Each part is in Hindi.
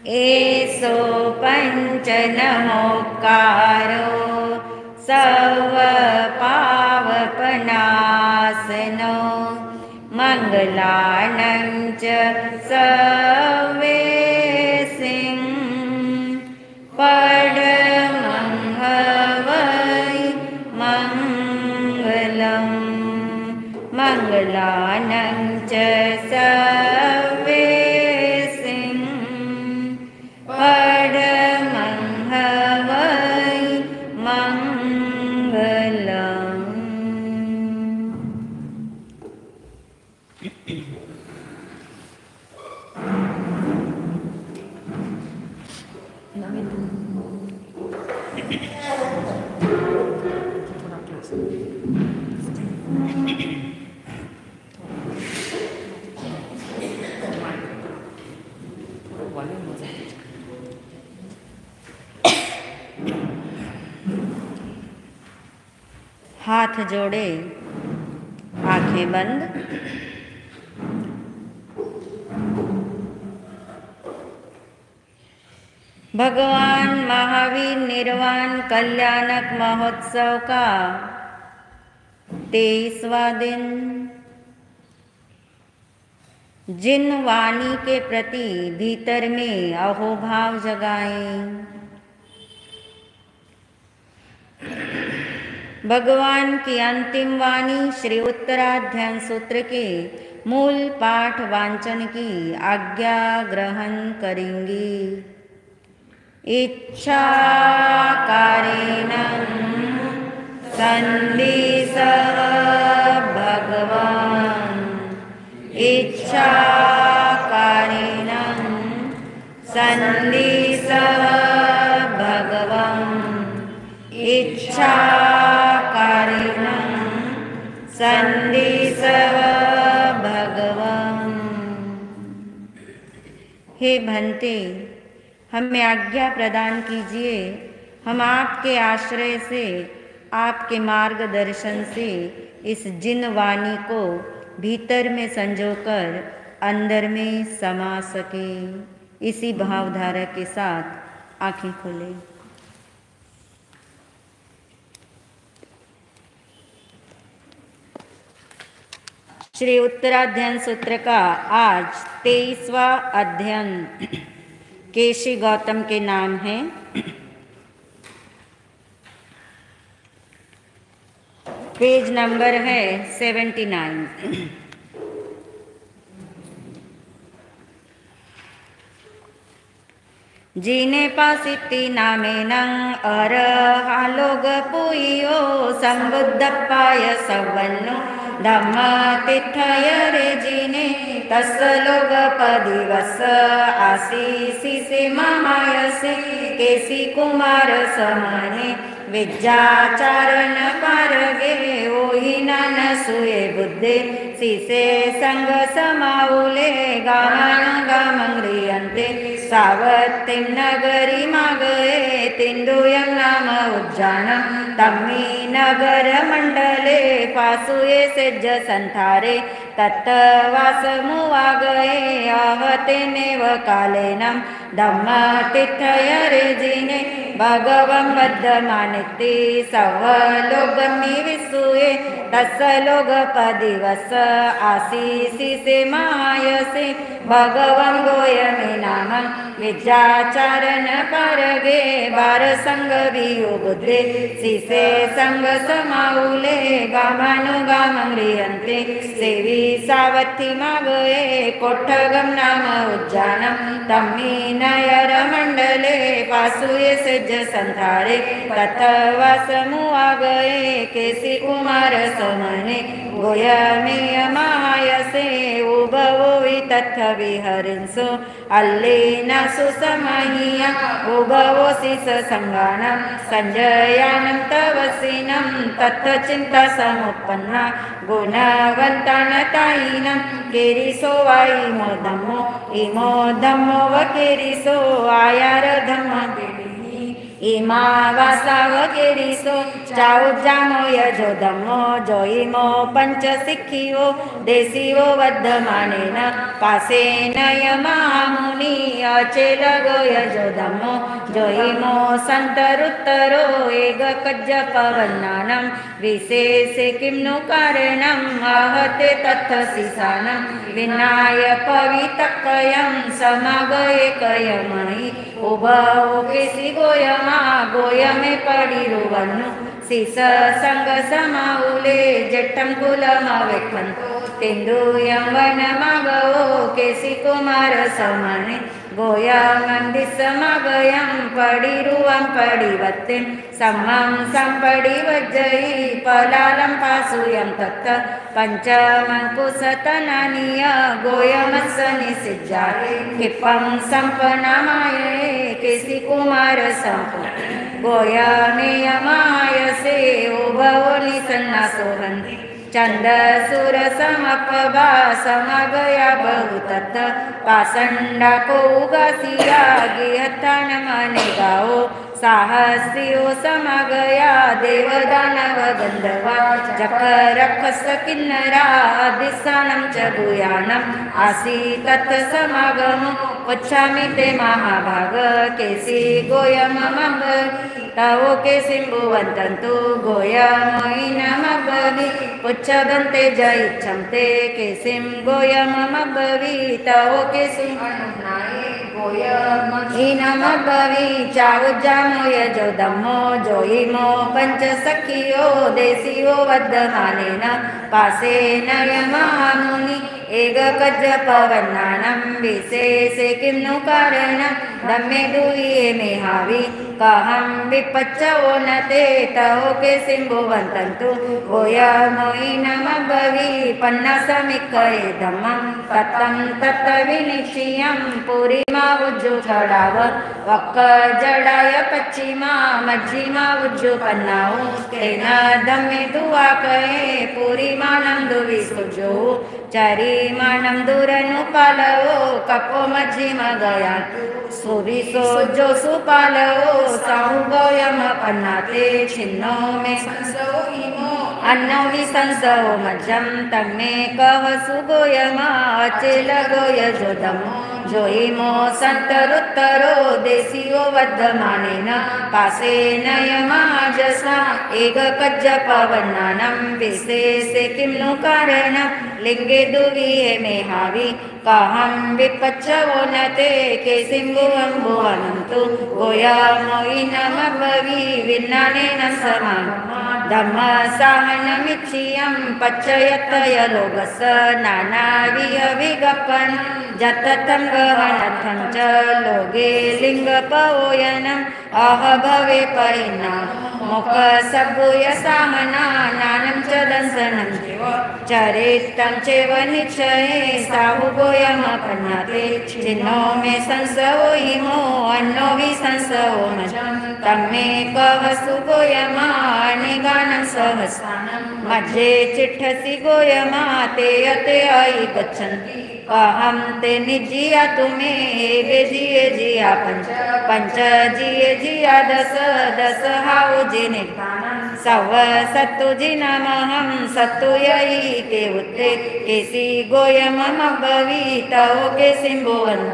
एसो पंचनमोक्कारो सर्वपावपनाशनो मंगलानं च सर्वेसिं परमं हवै मंगलम् मंगलानं च सर्वेसिं परमं हवै मंगलम्। हाथ जोड़े, आंखें बंद। भगवान महावीर निर्वाण कल्याणक महोत्सव का 23वां दिन। जिन वाणी के प्रति भीतर में अहोभाव जगाएं। भगवान की अंतिम वाणी श्री उत्तराध्यान सूत्र के मूल पाठ वांचन की आज्ञा ग्रहण करेंगे। इच्छाकारेण संदिशः भगवान् इच्छाकारेण संदिशः भगवान् इच्छाकारेण संदिशः भगवान्। हे भंते, हमें आज्ञा प्रदान कीजिए। हम आपके आश्रय से, आपके मार्गदर्शन से इस जिन वाणी को भीतर में संजोकर अंदर में समा सके। इसी भावधारा के साथ आंखें खोलें। श्री उत्तराध्यान सूत्र का आज 23वां अध्ययन केशी गौतम के नाम है। पेज नंबर है 79। जीने पासिति नामेनं अरहालोग पुयो संबुद्धप्पाय सवन्नो धम्म तिथयरे जीने तस् लोग पदिवस आशीषि से मामायसे केसी कुमार समने विद्याचारण पारगे ओहि नान सुये बुद्धे सीसे संग समाउले गामन गामंग्रियन्ते सावत्तिं नगरी मागये तिन्दुयं नाम उज्जानं तम्मी नगर मंडले पासुये सेज्ज संथारे तत्तवासमुवागये आहतेनेव कालेनं धम्म तिथयरे जिने भगवं बद्धमानिति सवलोकमि विसूये तस्य लोकपदिवस आशीषि से मायसे भगवं गोयमे नाम विद्याचारण परगे बार संग वियो बुद्धे सीसे संग समाउले गामानुगामंग्रियन्ते सेवी सावथि मागये कोठगम नाम उज्जानं तम्मी नयर मंडले पासुये सेज्ज संथारे तत्वासमुवागये केसी कुमार समने गोयमेय मायसे उभवो तथ विहरिंसो अल्लेना सुसमहिया उभवो शिष संगानं संजयानं तवसीनं तथ चिंता समुत्पन्ना गुणवन्तानतायिनं केरिसो वा इमो धम्मो व केरिसो आयार धम्म इमा वासाव केरिसो चाउ जामो यजो धम्मो जोइमो पंच सिखियो देसियो वद्धमानेन पासेन यमामुनि अचेल गोय जो धम्मो जो इमो संतरुत्तरो एक कज्ज पवन्नानं विशेषे किम्नु कारणं आहते तत्थसिसानं विनाय पवितकयं समागये कयमयि उभाओ केसी गोयमा गोयमे पडिरुवन्नु सिस संग समाउले जट्टं कुलमवेक्खन्तु तेन्दूयं वनमगो केसी कुमार समने गोयमन्दिसमगयं पडिरुवं पडिवत्तिं सम्मं संपडिवज्जयि पलालं पासुयं तत्त पञ्चमङ्कुशतननीय गोयमस्सनि सिज्जाये किप्पं सम्पन्नमाये केसी कुमार सम्पु गोयमेयमायसे उभवो निसन्नासोहन्ति चंदसूर समपभा समगया बहुतत पासंडा को उगासिया गिहतन मने गाओ साहसियो समगया देवदानव गंधर्वा जकरखस किन्नरा दिशानं च भूयानम् आसी तत् समागमो पच्छामि ते महाभाग केसी गोयममग तावो केसिम्बुवन्तन्तु गोयमयिनमभवि पुच्छगन्ते जयिच्छं ते केसिं गोयममभवि तावो केसिं गोयमयिनमभवि चावुज्जामो यजो धम्मो जो इमो पंच सखियो देसियो वद्धमानेन पासेन यमहामुनि एक कज्ज पवन्नानं विशेषे किम्नु कारणं धम्मे दुये मे हावि कहं विपच्चवो न ते तहो केसिम्बुवन्तन्तु गोयमयिनमभवि पन्नसमिक्कये धम्मं तत्तं तत्त विनिश्चियं पुरीमा उज्जु खडाव वक्क जडाय पश्चिमा मज्जिमा उज्जु पन्नाउ तेन धम्मे दुवाकये पुरीमानं दुविसुजो चरीमानं दुरनु पालवो कपो मज्जिम गया सुविसो जो सुपालवो साहु गोयम पन्नाते छिन्नो में संसो इमो अन्नो विसंसो मज्जम तन्मे कह सुगोयमा अचेल गोय जो धम्मो जो इमो संतरुत्तरो देसियो वद्धमानेन पासेन यमाजसा एक कज्ज पवन्नानं विशेषे किम्नु कारणं लिंगे दुविये मे हावि कहं विपच्चवो न ते केसिम्बुवम्बुवनं तु गोयमयिनमभवि विज्ञानेन समानं धम्मसाहनमिच्छियं पच्चयतय लोकस नानाविहविगपन् जततं गहनथं च लोगे लिङ्गपवोयनम् अहभवे परिणाम मुखसभूय साहना नानं च दंसनं चरितं चैव निश्चये साहुगोयमपन्नाते छिन्नो मे संसवो इमो अन्नो विसंसवो मजं तन्मे कवसु गोयमा निगानं सहस्रानं मध्ये चिट्ठसि गोयमा ते यते अयि गच्छन्ति अहं ते निजिया तुमे गे जिये जिया पंच पंच जिये जिया दस दस हाउ जिने सव सत्तु जिनमहं सत्तु यही के उत्ते केसी गोयममभवि तव केसिम्बुवन्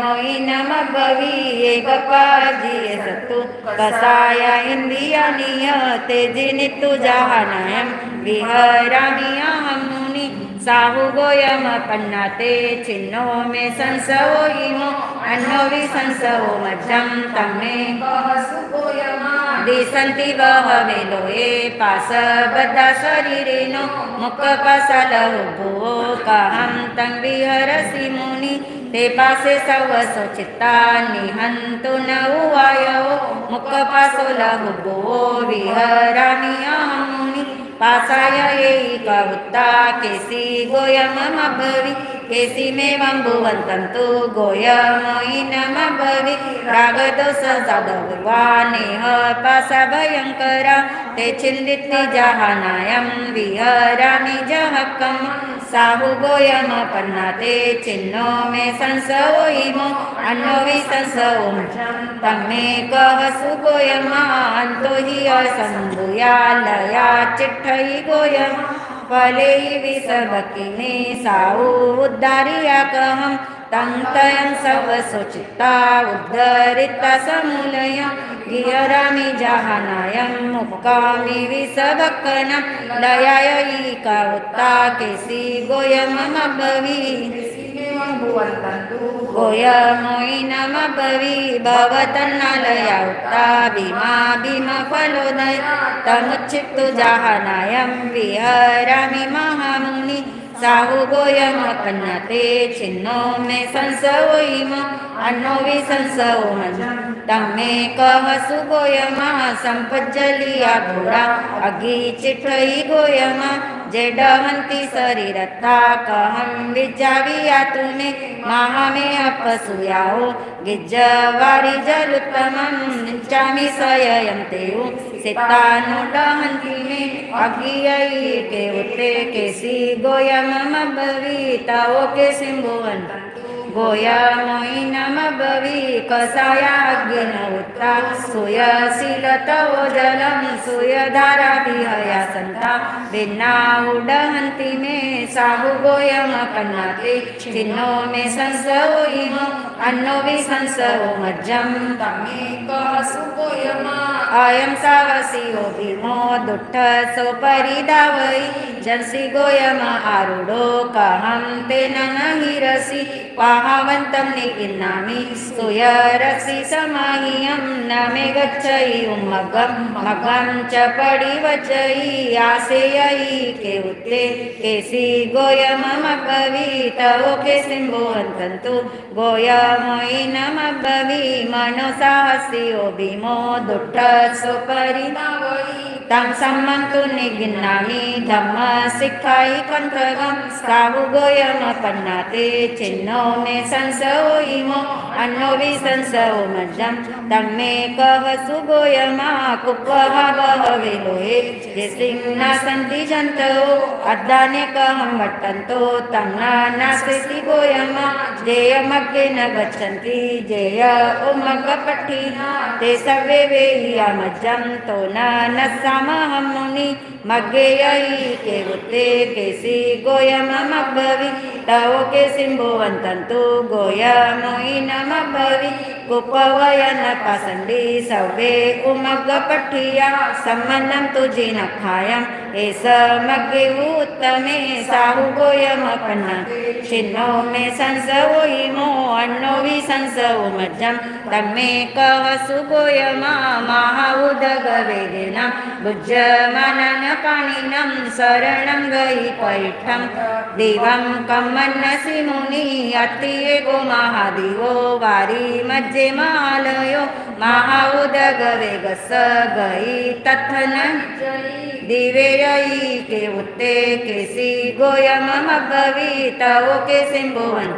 गोयमयिनमभवि एक पाजिये सत्तु कसाय इंद्रिया नियते जिनितु जहानायं विहरामि अहं मुनि साहु गोयमपन्नाते छिन्नो मे संसवो इमो अन्नो विसंसवो मज्जं तन्मे कहसु गोयमा दिसन्ति बहवे लोये पाशबद्धा शरीरेनो मुखपाशलहुभो कहं तं विहरसि मुनि ते पासे सवसो चित्ता निहन्तु न उवायो मुखपाशो लहुभो विहरामि अहं मुनि पासाय एका उत्ता केसी गोयममभवि केसी मे वम्बुवन्तन्तु गोयमयिनमभवि रागदोष जादविवानेह पासा भयङ्करा ते छिन्दिति जहानायं विहरामि जहकं साहु गोयमपन्नाते छिन्नो मे संसवो इमो अन्नो विसंसवो तन्मे कहसु गोयमा अन्तो हि असम्भूयालया चिट्ठयि गोयम फले विसबकिने साहु उद्धारिया कहं तं तयं सर्वसुचित्ता उद्धरिता समूलयं गियरामि जहानायं मुक्कामि विसवक्कनं लयाय ईका उत्ता केसि गोयममभवि गोयमोयिनमभवि भवतन्नालया उत्ता भीमा भीमफलोदय तमुच्चित्तु जहानायं विहरामि महामुनि साहु गोयमपन्नते छिन्नो मे संसवो इमो अन्नो विसंसवो तम्मे कहसु गोयमा संपज्जलिया घोरा अगी चिठ्ठई गोयमा जेडवंती शरीरता कहं विजाविया तुमे महामे अपसूयाओ गिज्जवारी जलुत्तमं निचामि सययं तेउ सितानुडहन्ति मे अगियई के उत्ते केसि गोयममभवि ताओ के सिंभुवन गोयमोयिनमभवि कसायाग्निन उत्ता सूयशीलतवो जलं सूयधाराभिहया सन्ता भिन्ना उडहन्ति मे साहु गोयमपन्नाते छिन्नो मे संसवो इमो अन्नो विसंसवो मज्जं तमे कहसु गोयमा अयं सावसियो भीमो दुट्टसो परिधावै जंसि गोयम आरूढो कहं तेन न हिरसि पाहवन्तं निगिन्नामि सूयरसि समाह्यं न मे गच्छयि उम्मगं मगं च परिवचयि आसेययि के उत्ते केसि गोयममभवि तवो के सिंभुवन्तन्तु गोयमोयिनमभवि मनोसाहसियो भीमो दुट्टसो परिधावै तं सम्मन्तु निगिन्नामि धम्म सिक्खायि कण्ठगं साहु गोयमपन्नाते छिन्नो मे संसवो इमो अन्नो विसंसवो मज्जं तं मे कहसु गोयमा कुप्पहा बहवे लोहे ये सिंह सन्ति जन्तवो अद्दाने कहं वट्टन्तो तं न नास्ति गोयमा जेयमग्गे न गच्छन्ति जेय उमगपट्टि ते सर्वे वेहिया मज्जं तो न नस्सामहं मुनि मग्गेयई के उत्ते केसि गोयममभवि तवो के सिंभुवन्तन्तु गोयमोयिनमभवि कुपवयन पासण्डि सर्वे उमगपट्ठिया सम्मन्नं तु जिनखायम् एष मग्गे उत्तमे साहु गोयमपन्न छिन्नो मे संसवो इमो अन्नो विसंसवो मज्जं तम्मे कहसु गोयमा महाउदगवेगेन भुज्यमानन पाणिनं शरणं गई पैठं देवं कमन्नसि मुनि अत्तिएगो महादेवो वारी मज्जे महालयो महाउदगवेगस गई तत्थन दिवेयई के उत्ते केसि गोयममभवि तवो के सिंभुवन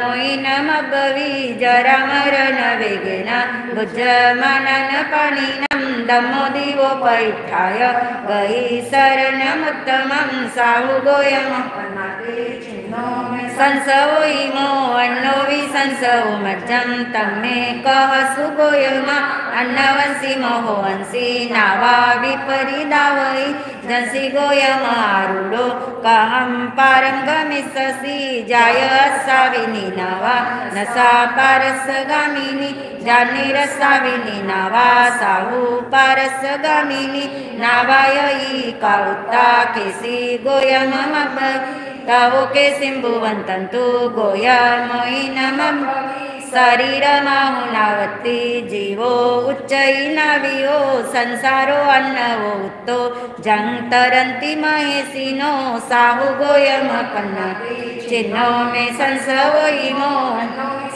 गोयमोयिनमभवि जरामरण वेगेन भुज्यमानन पाणिनं दमो दिवो पैठाय गई शरणमुत्तमं साहु गोयमपन्नाते छिन्नो मे संसवो इमो अन्नो विसंसवो मज्जं तं मे कहसु गोयमा अन्नवंसि महोवंसि नावा विपरिधावै जंसि गोयमारूढो कहं पारं गमिष्यसि जाय अस्साविनी नावा न सा पारसगामिनी जानिरस्साविनी नावा साहु पारसगामिनी नावायई का उत्ता केसि गोयममभवि तवो के सिंभुवन्तन्तु गोयमोयिनमभवि शरीरमाहुनावत्ति जीवो उच्चैनावियो संसारो अन्नवो उत्तो जंतरन्ति महेशिनो साहु गोयमपन्न छिन्नो मे संसवो इमो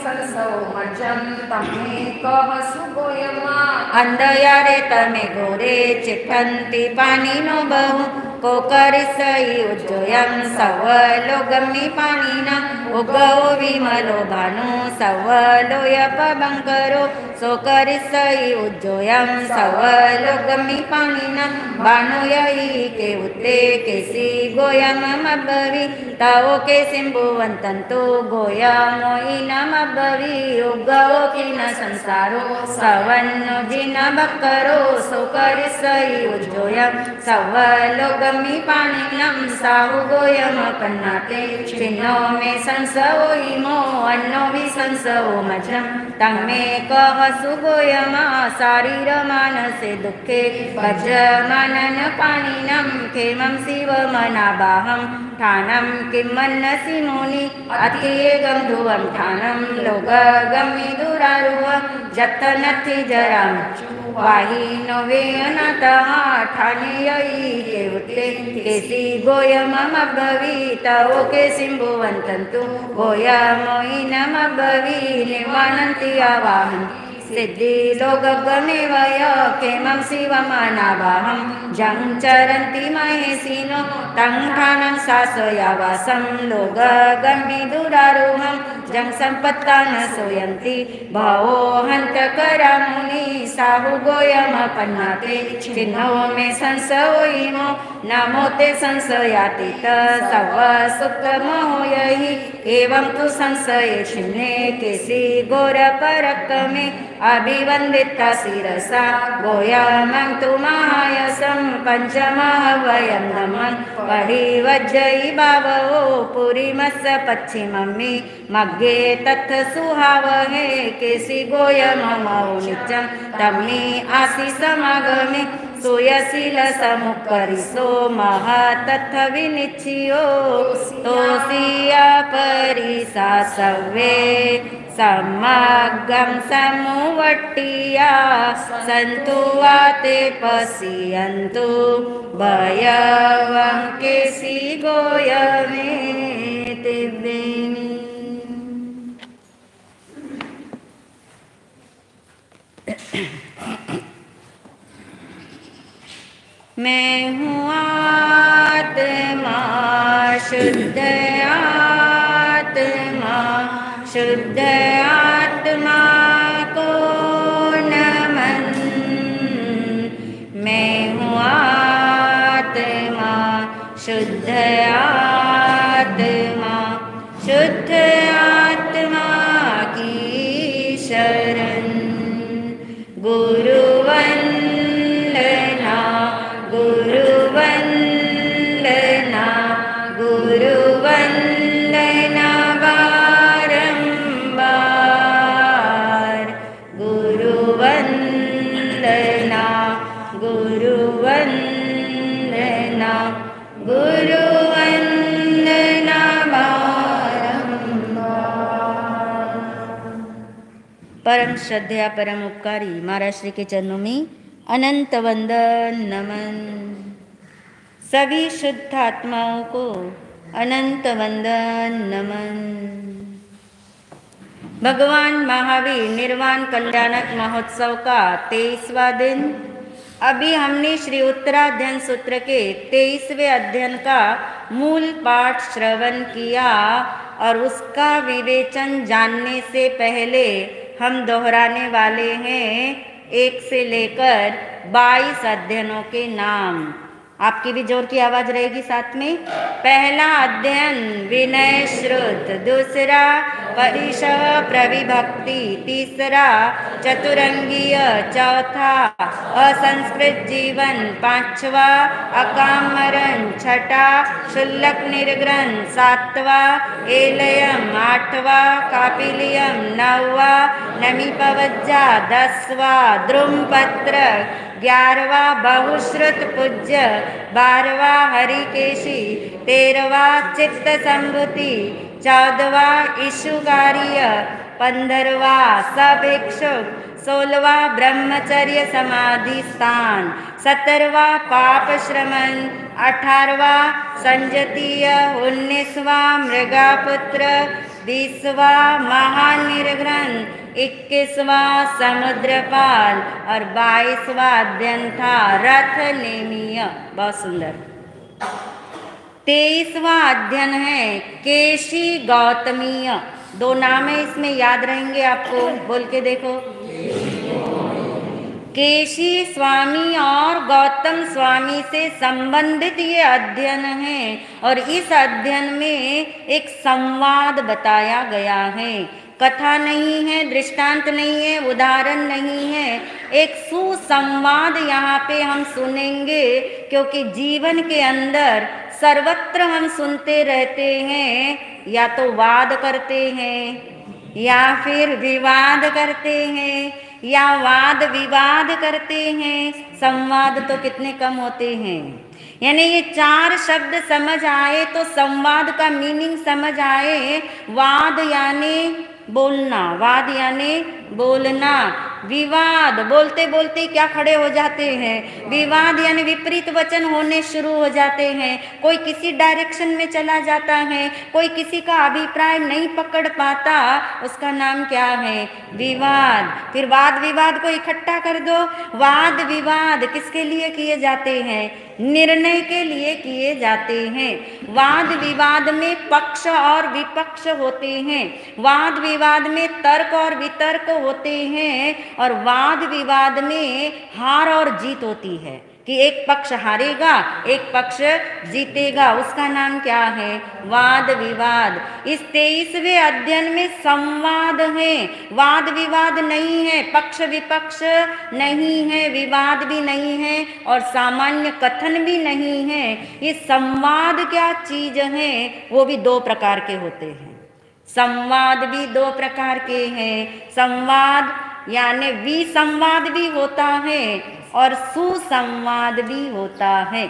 संसवो मज्जं तम्मे कहसु गोयमा अंधयारे तमे घोरे चिट्ठन्ति पाणिनो बहु कोकरिसई उज्जोयं सवलोगमि पाणिना उगो विमलो भानु सवलोयपबंकरो सोकरिसई उज्जोयं सवलोगमि पाणिना भानुयई के उत्ते केसि गोयममभवि तवो के सिंभुवन्तन्तु गोयमोयिनमभवि उगो किन संसारो सवन्नो जिन बक्करो सोकरिसई उज्जोयं सवलोगमि गमी पाणिनं साहुगोयम पन्नाते छिन्नो मे संसवो इमो अन्नो विसंसवो मज्जं तं मे कह सुगोयम शारीर मानसे दुःखे वज्रमानन पाणिनं खेमं शिवमनाबाहं ठानं किं मन्नसि मुनि अतिगं धुवं ठानं लोकगमि दुरारुह जतनथि जराम वाही नवे अनातः ठाणे यई केवते केसी गोयममब्बवी तवो केसिंभुवन्तन्तु गोयमोहिनमब्बवी निर्वाणन्ति आवाहन्ति सिद्धि लोकगमेवय खेमं शिवमनावाहं जं चरन्ति महेशिनो तं ठानं शासयावासं लोकगम्भिदुरारुहं जं सम्पत्तान सोयन्ति भवो हन्तकरा मुनि साहुगोयमपन्नाते चिन्हो मे संसवो इमो नमो ते संशयातीत सव सुप्तमहो यहि एवं तु संशये छिन्ने केसि घोरपरक्कमे अभिवन्दिता शिरसा गोयमं तु महायसं पञ्चमः वयं नमन् परिवज्जयि भावो पुरीमस्य पश्चिमं मे मग्गे तत् सुहावहे केसि गोयममो नित्यं तम्मे आसि समागमे सोयशील समुपरिसो महतथ विनिच्यो तोसिया परिसा सवे समग्गं समुवट्टिया सन्तु वाते पश्यन्तु भयवं केसि गोयमे तिव्वेमि। मैं हूँ आत्मा शुद्ध आत्मा शुद्ध आत्मा को नमन। मैं हूँ आत्मा शुद्ध आत्मा शुद्ध आत्मा की शरण। गुरुवंदना गुरुवंदना गुरुवंदना बारंबार गुरुवंदना गुरुवंदना गुरुवंदना बारंबार। परम श्रद्धेय परम उपकारी महाराज श्री के चरणों में अनंत वंदन नमन। सभी शुद्ध आत्माओं को अनंत वंदन नमन। भगवान महावीर निर्वाण कल्याणक महोत्सव का 23वां दिन। अभी हमने श्री उत्तराध्ययन सूत्र के 23वें अध्ययन का मूल पाठ श्रवण किया और उसका विवेचन जानने से पहले हम दोहराने वाले हैं 1 से लेकर 22 अध्ययनों के नाम। आपकी भी जोर की आवाज रहेगी साथ में। पहला अध्ययन विनय श्रुत, दूसरा परिशव प्रविभक्ति, तीसरा चतुरंगीय, चौथा असंस्कृत जीवन, पांचवा अकाम मरण, छठा शुल्लक निर्ग्रहण, सातवा एलयम, आठवा कापिलियम, नौवा नमीपवज्जा, 10वां द्रुमपत्र, 11वां बहुश्रुत पूज्य, 12वां हरिकेशी, 13वां चित्त संभूति, 14वां ईशुगार्य, 15वां सभिक्षुक, 16वां ब्रह्मचर्य समाधि स्थान, 17वां पाप श्रमण, 18वां संजतीय, 19वां मृगापुत्र, 20वां महानिर्ग्रहण, 21वां समुद्रपाल और 22वां अध्ययन था रथ नेमीय। बहुत सुंदर। 23वां अध्ययन है केशी गौतमीय। 2 नाम है इसमें, याद रहेंगे आपको, बोल के देखो। केशी स्वामी और गौतम स्वामी से संबंधित ये अध्ययन है और इस अध्ययन में एक संवाद बताया गया है। कथा नहीं है, दृष्टांत नहीं है, उदाहरण नहीं है, एक सुसंवाद यहाँ पे हम सुनेंगे, क्योंकि जीवन के अंदर सर्वत्र हम सुनते रहते हैं, या तो वाद करते हैं या फिर विवाद करते हैं या वाद विवाद करते हैं, संवाद तो कितने कम होते हैं। यानी ये चार शब्द समझ आए तो संवाद का मीनिंग समझ आए। वाद यानी बोलना, वाद यानी बोलना, विवाद बोलते बोलते क्या खड़े हो जाते हैं, विवाद यानी विपरीत वचन होने शुरू हो जाते हैं, कोई किसी डायरेक्शन में चला जाता है, कोई किसी का अभिप्राय नहीं पकड़ पाता, उसका नाम क्या है, विवाद। फिर वाद विवाद को इकट्ठा कर दो। वाद विवाद किसके लिए किए जाते हैं, निर्णय के लिए किए जाते हैं। वाद विवाद में पक्ष और विपक्ष होते हैं, वाद विवाद में तर्क और वितर्क होते हैं, और वाद विवाद में हार और जीत होती है कि एक पक्ष हारेगा एक पक्ष जीतेगा, उसका नाम क्या है, वाद विवाद। इस 23वें अध्ययन में संवाद है, वाद विवाद नहीं है, पक्ष विपक्ष नहीं है, विवाद भी नहीं है और सामान्य कथन भी नहीं है। ये संवाद क्या चीज है, वो भी दो प्रकार के होते हैं। संवाद भी दो प्रकार के हैं। संवाद यानी विसंवाद भी होता है और सुसंवाद भी होता है।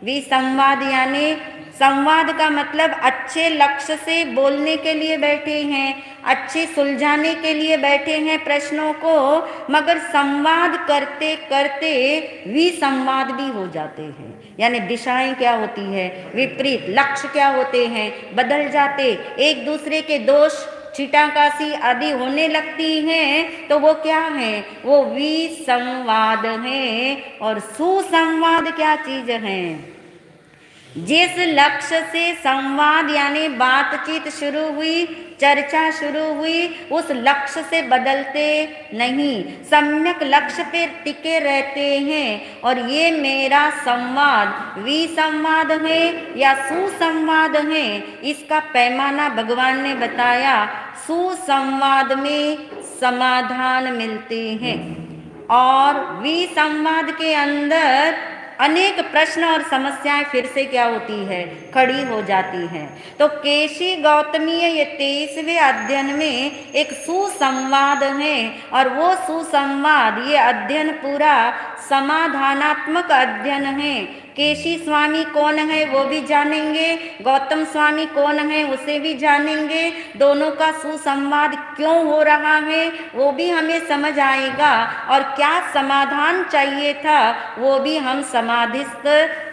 विसंवाद यानी संवाद का मतलब अच्छे लक्ष्य से बोलने के लिए बैठे हैं, अच्छे सुलझाने के लिए बैठे हैं प्रश्नों को, मगर संवाद करते करते विसंवाद भी हो जाते हैं। यानी दिशाएं क्या होती है, विपरीत, लक्ष्य क्या होते हैं, बदल जाते, एक दूसरे के दोष छीटाकाशी आदि होने लगती हैं, तो वो क्या है, वो विसंवाद है। और सुसंवाद क्या चीज है, जिस लक्ष्य से संवाद यानी बातचीत शुरू हुई, चर्चा शुरू हुई, उस लक्ष्य से बदलते नहीं, सम्यक लक्ष्य पे टिके रहते हैं। और ये मेरा संवाद विसंवाद है या सुसंवाद है, इसका पैमाना भगवान ने बताया। सुसंवाद में समाधान मिलते हैं और विसंवाद के अंदर अनेक प्रश्न और समस्याएं फिर से क्या होती है, खड़ी हो जाती हैं। तो केशी गौतमीय ये 23वें अध्ययन में एक सुसंवाद है और वो सुसंवाद, ये अध्ययन पूरा समाधानात्मक अध्ययन है। केशी स्वामी कौन है वो भी जानेंगे, गौतम स्वामी कौन है उसे भी जानेंगे, दोनों का सुसंवाद क्यों हो रहा है वो भी हमें समझ आएगा, और क्या समाधान चाहिए था वो भी हम समाधिस्थ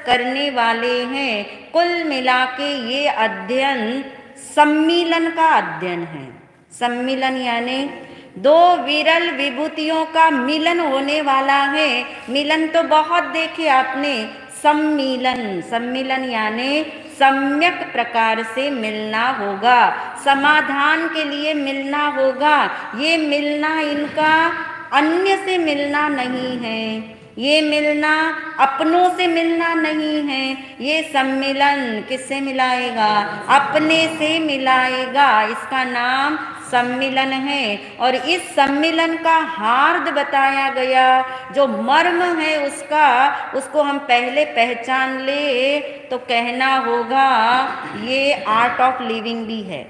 करने वाले हैं। कुल मिला के ये अध्ययन सम्मिलन का अध्ययन है। सम्मिलन यानी दो विरल विभूतियों का मिलन होने वाला है। मिलन तो बहुत देखे आपने, सम्मिलन, सम्मिलन यानी सम्यक प्रकार से मिलना होगा, समाधान के लिए मिलना होगा। ये मिलना इनका अन्य से मिलना नहीं है, ये मिलना अपनों से मिलना नहीं है, ये सम्मिलन किससे मिलाएगा, अपने से मिलाएगा, इसका नाम सम्मिलन है। और इस सम्मिलन का हार्द बताया गया, जो मर्म है उसका, उसको हम पहले पहचान ले तो कहना होगा ये आर्ट ऑफ लिविंग भी है।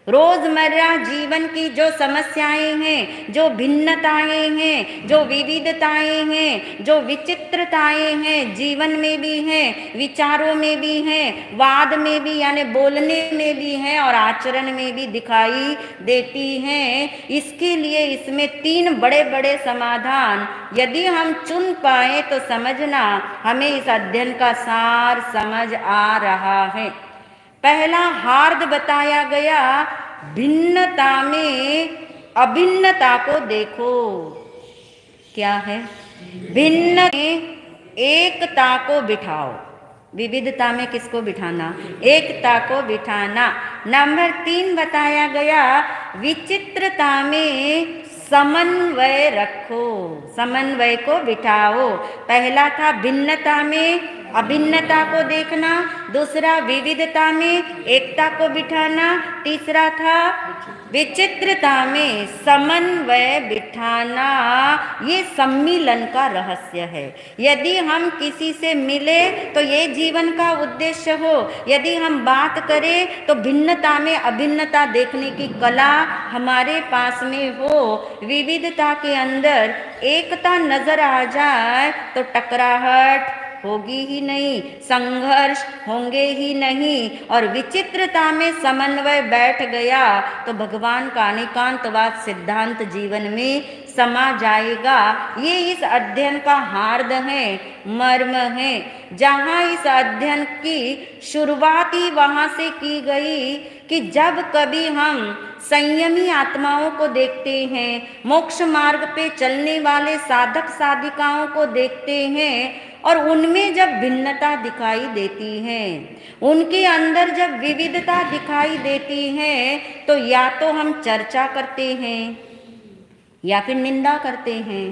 रोजमर्रा जीवन की जो समस्याएं हैं, जो भिन्नताएं हैं, जो विविधताएं हैं, जो विचित्रताएं हैं, जीवन में भी हैं, विचारों में भी हैं, वाद में भी यानी बोलने में भी हैं और आचरण में भी दिखाई देती हैं। इसके लिए इसमें 3 बड़े बड़े समाधान यदि हम चुन पाए तो समझना हमें इस अध्ययन का सार समझ आ रहा है। पहला हार्द बताया गया, भिन्नता में अभिन्नता को देखो। क्या है, भिन्न में एकता को बिठाओ, विविधता में किसको बिठाना, एकता को बिठाना। नंबर 3 बताया गया, विचित्रता में समन्वय रखो, समन्वय को बिठाओ। पहला था भिन्नता में अभिन्नता को देखना, दूसरा विविधता में एकता को बिठाना, तीसरा था विचित्रता में समन्वय बिठाना। ये सम्मिलन का रहस्य है। यदि हम किसी से मिले तो ये जीवन का उद्देश्य हो, यदि हम बात करें तो भिन्नता में अभिन्नता देखने की कला हमारे पास में हो, विविधता के अंदर एकता नजर आ जाए तो टकराहट होगी ही नहीं, संघर्ष होंगे ही नहीं, और विचित्रता में समन्वय बैठ गया तो भगवान का अनेकांतवाद सिद्धांत जीवन में समा जाएगा। ये इस अध्ययन का हार्द है, मर्म है। जहाँ इस अध्ययन की शुरुआत ही वहाँ से की गई कि जब कभी हम संयमी आत्माओं को देखते हैं, मोक्ष मार्ग पे चलने वाले साधक साधिकाओं को देखते हैं, और उनमें जब भिन्नता दिखाई देती है, उनके अंदर जब विविधता दिखाई देती है, तो या तो हम चर्चा करते हैं या फिर निंदा करते हैं।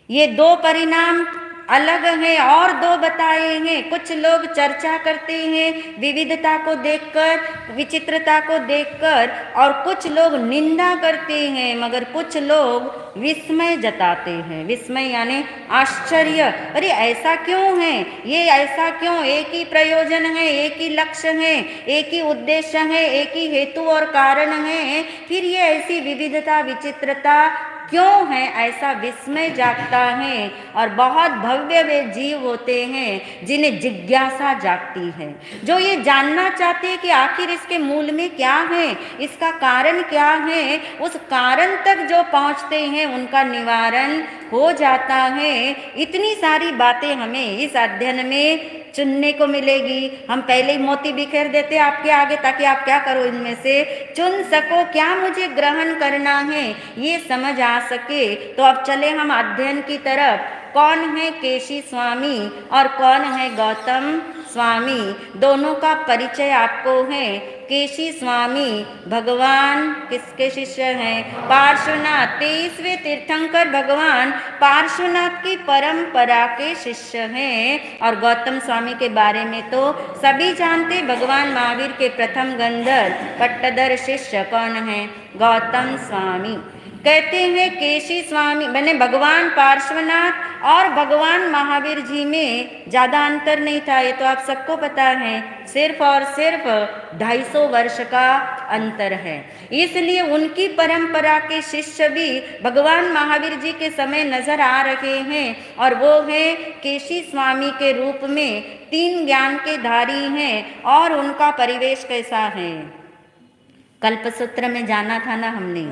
ये दो परिणाम अलग हैं और दो बताए हैं। कुछ लोग चर्चा करते हैं विविधता को देखकर, विचित्रता को देखकर, और कुछ लोग निंदा करते हैं, मगर कुछ लोग विस्मय जताते हैं। विस्मय यानी आश्चर्य, अरे ऐसा क्यों है, ये ऐसा क्यों, एक ही प्रयोजन है, एक ही लक्ष्य है, एक ही उद्देश्य है, एक ही हेतु और कारण है, फिर ये ऐसी विविधता विचित्रता क्यों है, ऐसा विस्मय जागता है। और बहुत भव्य वे जीव होते हैं जिन्हें जिज्ञासा जागती है, जो ये जानना चाहते हैं कि आखिर इसके मूल में क्या है, इसका कारण क्या है। उस कारण तक जो पहुंचते हैं उनका निवारण हो जाता है। इतनी सारी बातें हमें इस अध्ययन में चुनने को मिलेगी। हम पहले ही मोती बिखेर देते आपके आगे ताकि आप क्या करो, इनमें से चुन सको क्या मुझे ग्रहण करना है, ये समझ आ सके। तो अब चले हम अध्ययन की तरफ। कौन है केशी स्वामी और कौन है गौतम स्वामी, दोनों का परिचय आपको है। केशी स्वामी भगवान किसके शिष्य हैं? पार्श्वनाथ, 23वें तीर्थंकर भगवान पार्श्वनाथ की परंपरा के शिष्य हैं। और गौतम स्वामी के बारे में तो सभी जानते, भगवान महावीर के प्रथम गंधर्व पट्टदर शिष्य कौन है? गौतम स्वामी। कहते हैं केशी स्वामी मैंने भगवान पार्श्वनाथ और भगवान महावीर जी में ज़्यादा अंतर नहीं था, ये तो आप सबको पता है। सिर्फ और सिर्फ 250 वर्ष का अंतर है। इसलिए उनकी परंपरा के शिष्य भी भगवान महावीर जी के समय नजर आ रहे हैं, और वो है केशी स्वामी के रूप में 3 ज्ञान के धारी हैं। और उनका परिवेश कैसा है? कल्पसूत्र में जाना था ना हमने।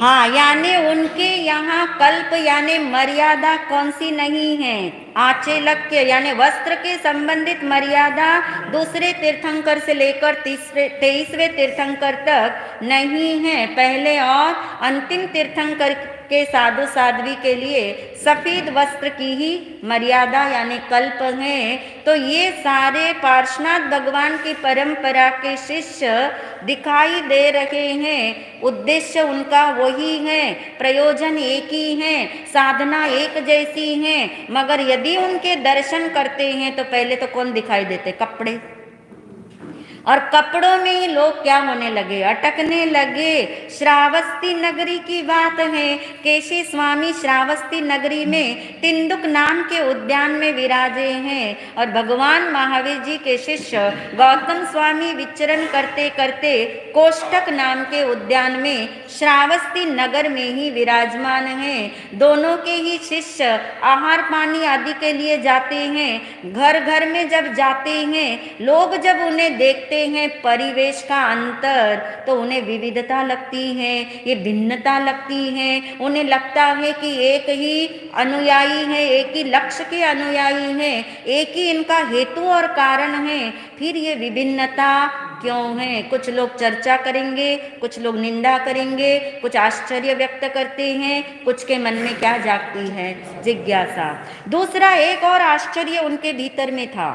हाँ, यानी उनके यहाँ कल्प यानी मर्यादा कौन सी नहीं है? आचेलक्य यानी वस्त्र के संबंधित मर्यादा दूसरे तीर्थंकर से लेकर 23वें तीर्थंकर तक नहीं है। पहले और अंतिम तीर्थंकर के साधु साध्वी के लिए सफेद वस्त्र की ही मर्यादा यानी कल्प है। तो ये सारे पार्श्वनाथ भगवान की परंपरा के शिष्य दिखाई दे रहे हैं। उद्देश्य उनका वही है, प्रयोजन एक ही है, साधना एक जैसी है। मगर यदि उनके दर्शन करते हैं तो पहले तो कौन दिखाई देते? कपड़े। और कपड़ों में ही लोग क्या होने लगे? अटकने लगे। श्रावस्ती नगरी की बात है। केशी स्वामी श्रावस्ती नगरी में तिंदुक नाम के उद्यान में विराजे हैं, और भगवान महावीर जी के शिष्य गौतम स्वामी विचरण करते करते कोष्टक नाम के उद्यान में श्रावस्ती नगर में ही विराजमान हैं। दोनों के ही शिष्य आहार पानी आदि के लिए जाते हैं। घर घर में जब जाते हैं, लोग जब उन्हें देखते हैं परिवेश का अंतर, तो उन्हें विविधता लगती है, ये भिन्नता लगती है। उन्हें लगता है कि एक ही अनुयायी है, एक ही लक्ष्य के अनुयायी हैं, एक ही इनका हेतु और कारण है। फिर ये विभिन्नता क्यों है? कुछ लोग चर्चा करेंगे, कुछ लोग निंदा करेंगे, कुछ आश्चर्य व्यक्त करते हैं, कुछ के मन में क्या जागती है? जिज्ञासा। दूसरा एक और आश्चर्य उनके भीतर में था।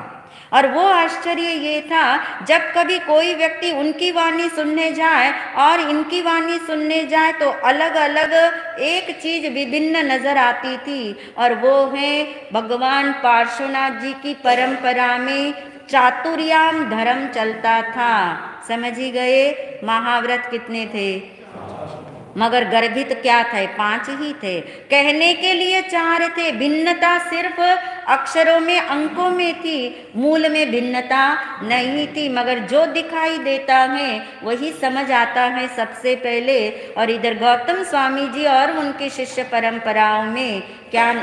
और वो आश्चर्य ये था, जब कभी कोई व्यक्ति उनकी वाणी सुनने जाए और इनकी वाणी सुनने जाए तो अलग अलग एक चीज विभिन्न नजर आती थी, और वो है भगवान पार्श्वनाथ जी की परंपरा में चातुर्याम धर्म चलता था। समझ ही गए? महाव्रत कितने थे, मगर गर्भित क्या थे? 5 ही थे। कहने के लिए 4 थे। भिन्नता सिर्फ अक्षरों में, अंकों में थी, मूल में भिन्नता नहीं थी। मगर जो दिखाई देता है वही समझ आता है सबसे पहले। और इधर गौतम स्वामी जी और उनकी शिष्य परंपराओं में क्या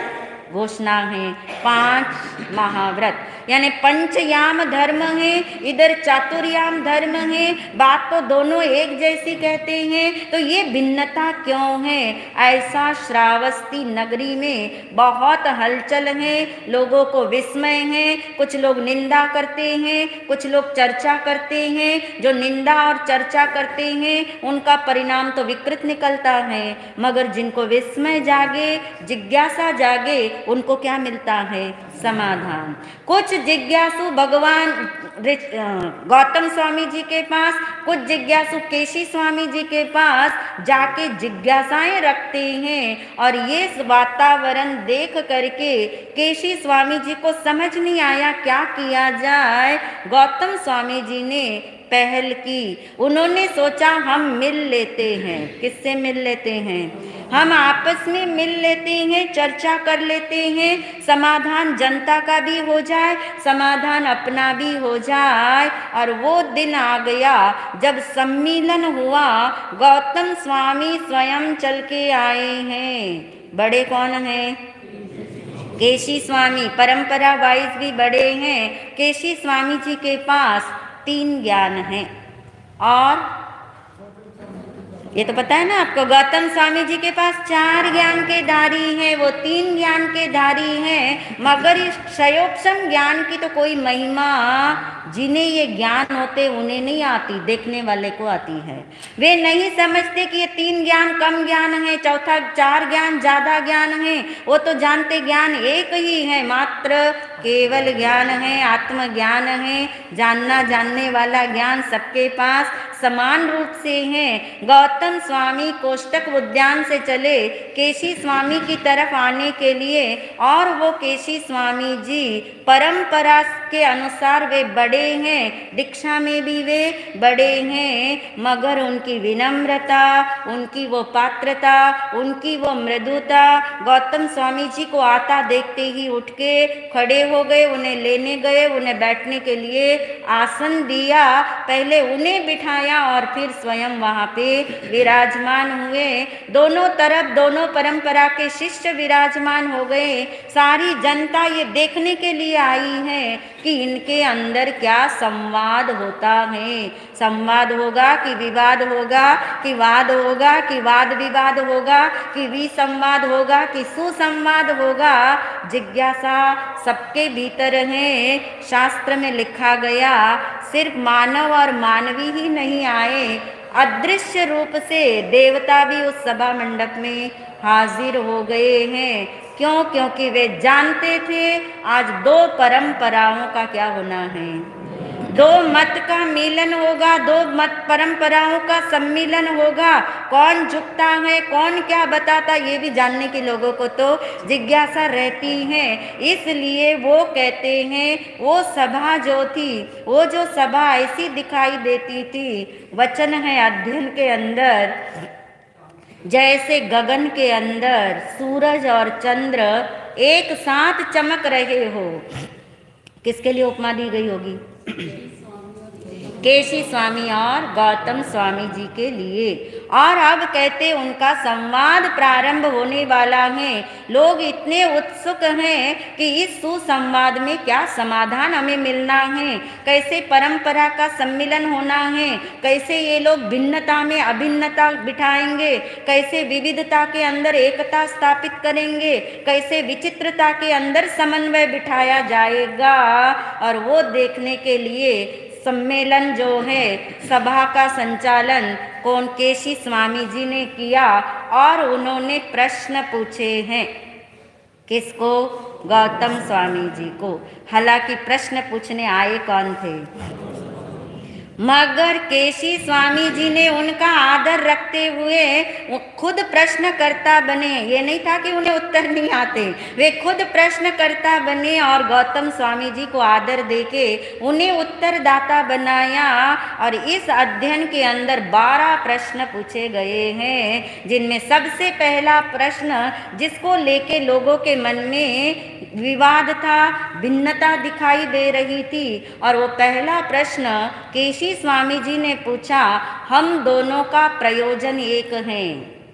घोषणा है? 5 महाव्रत, यानी पंचयाम धर्म है, इधर चातुर्याम धर्म है। बात तो दोनों एक जैसी कहते हैं, तो ये भिन्नता क्यों है? ऐसा श्रावस्ती नगरी में बहुत हलचल है, लोगों को विस्मय है। कुछ लोग निंदा करते हैं, कुछ लोग चर्चा करते हैं। जो निंदा और चर्चा करते हैं उनका परिणाम तो विकृत निकलता है, मगर जिनको विस्मय जागे, जिज्ञासा जागे, उनको क्या मिलता है? समाधान। कुछ जिज्ञासु भगवान गौतम स्वामी जी के पास, कुछ जिज्ञासु केशी स्वामी जी के पास जाके जिज्ञासाएं रखते हैं। और ये वातावरण देख करके केशी स्वामी जी को समझ नहीं आया क्या किया जाए। गौतम स्वामी जी ने पहल की। उन्होंने सोचा हम मिल लेते हैं। किससे मिल लेते हैं? हम आपस में मिल लेते हैं, चर्चा कर लेते हैं, समाधान जनता का भी हो जाए, समाधान अपना भी हो जाए। और वो दिन आ गया जब सम्मिलन हुआ। गौतम स्वामी स्वयं चल के आए हैं। बड़े कौन हैं? केशी स्वामी, परंपरा वाइज भी बड़े हैं। केशी स्वामी जी के पास 3 ज्ञान हैं, और ये तो पता है ना आपको, गौतम स्वामी जी के पास 4 ज्ञान के धारी हैं, वो 3 ज्ञान के धारी हैं। मगर इस क्षयोपम ज्ञान की तो कोई महिमा जिन्हें ये ज्ञान होते उन्हें नहीं आती, देखने वाले को आती है। वे नहीं समझते कि ये 3 ज्ञान कम ज्ञान है, चौथा 4 ज्ञान ज्यादा ज्ञान है। वो तो जानते ज्ञान एक ही है, मात्र केवल ज्ञान है, आत्मज्ञान है। जानना जानने वाला ज्ञान सबके पास समान रूप से है। गौतम स्वामी कोष्टक उद्यान से चले केशी स्वामी की तरफ आने के लिए, और वो केशी स्वामी जी परंपरा के अनुसार वे बड़े हैं, दीक्षा में भी वे बड़े हैं। मगर उनकी विनम्रता, उनकी वो पात्रता, उनकी वो मृदुता, गौतम स्वामी जी को आता देखते ही उठ के खड़े हो गए, उन्हें लेने गए, उन्हें बैठने के लिए आसन दिया। पहले उन्हें बिठाया और फिर स्वयं वहाँ पे विराजमान हुए। दोनों तरफ दोनों परंपरा के शिष्य विराजमान हो गए। सारी जनता ये देखने के लिए आई है कि इनके अंदर क्या संवाद होता है। संवाद होगा कि विवाद होगा, कि वाद होगा कि वाद विवाद होगा, कि विसंवाद होगा कि सुसंवाद होगा। जिज्ञासा सबके भीतर है। शास्त्र में लिखा गया, सिर्फ मानव और मानवी ही नहीं आए, अदृश्य रूप से देवता भी उस सभा मंडप में हाजिर हो गए हैं। क्यों? क्योंकि वे जानते थे आज 2 परंपराओं का क्या होना है, 2 मत का मिलन होगा, 2 मत परंपराओं का सम्मिलन होगा। कौन झुकता है, कौन क्या बताता, ये भी जानने के लोगों को तो जिज्ञासा रहती है। इसलिए वो कहते हैं, वो सभा जो थी, वो जो सभा ऐसी दिखाई देती थी, वचन है अध्ययन के अंदर, जैसे गगन के अंदर सूरज और चंद्र एक साथ चमक रहे हो। किसके लिए उपमा दी गई होगी? केशी स्वामी और गौतम स्वामी जी के लिए। और अब कहते उनका संवाद प्रारंभ होने वाला है। लोग इतने उत्सुक हैं कि इस सुसंवाद में क्या समाधान हमें मिलना है, कैसे परंपरा का सम्मिलन होना है, कैसे ये लोग भिन्नता में अभिन्नता बिठाएंगे, कैसे विविधता के अंदर एकता स्थापित करेंगे, कैसे विचित्रता के अंदर समन्वय बिठाया जाएगा। और वो देखने के लिए सम्मेलन जो है, सभा का संचालन कौन? केशी स्वामी जी ने किया। और उन्होंने प्रश्न पूछे हैं। किसको? गौतम स्वामी जी को। हालांकि प्रश्न पूछने आए कौन थे? मगर केशी स्वामी जी ने उनका आदर रखते हुए वो खुद प्रश्नकर्ता बने। ये नहीं था कि उन्हें उत्तर नहीं आते, वे खुद प्रश्नकर्ता बने और गौतम स्वामी जी को आदर देके उन्हें उत्तरदाता बनाया। और इस अध्ययन के अंदर 12 प्रश्न पूछे गए हैं, जिनमें सबसे पहला प्रश्न जिसको लेके लोगों के मन में विवाद था, भिन्नता दिखाई दे रही थी, और वो पहला प्रश्न केशी स्वामी जी ने पूछा, हम दोनों का प्रयोजन एक है।